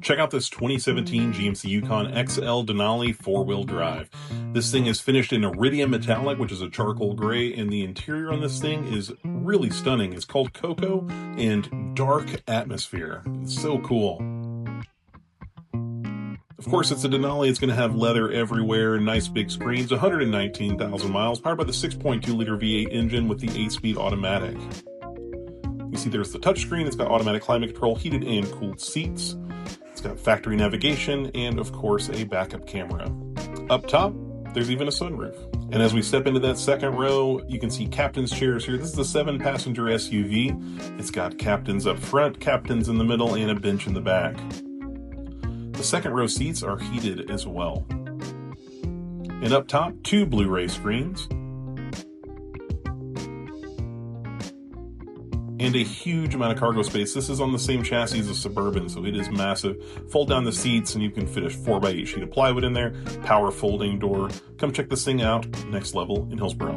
Check out this 2017 GMC Yukon XL Denali 4-wheel drive. This thing is finished in Iridium metallic, which is a charcoal gray, and the interior on this thing is really stunning. It's called Cocoa and Dark Atmosphere. It's so cool. Of course, it's a Denali. It's going to have leather everywhere, nice big screens, 119,000 miles, powered by the 6.2-liter V8 engine with the 8-speed automatic. You see there's the touchscreen. It's got automatic climate control, heated and cooled seats. It's got factory navigation, and of course, a backup camera. Up top, there's even a sunroof. And as we step into that second row, you can see captain's chairs here. This is a 7-passenger SUV. It's got captains up front, captains in the middle, and a bench in the back. The second row seats are heated as well. And up top, 2 Blu-ray screens. And a huge amount of cargo space. This is on the same chassis as a Suburban, so it is massive. Fold down the seats and you can fit a 4x8 sheet of plywood in there. Power folding door. Come check this thing out. Next Level in Hillsboro.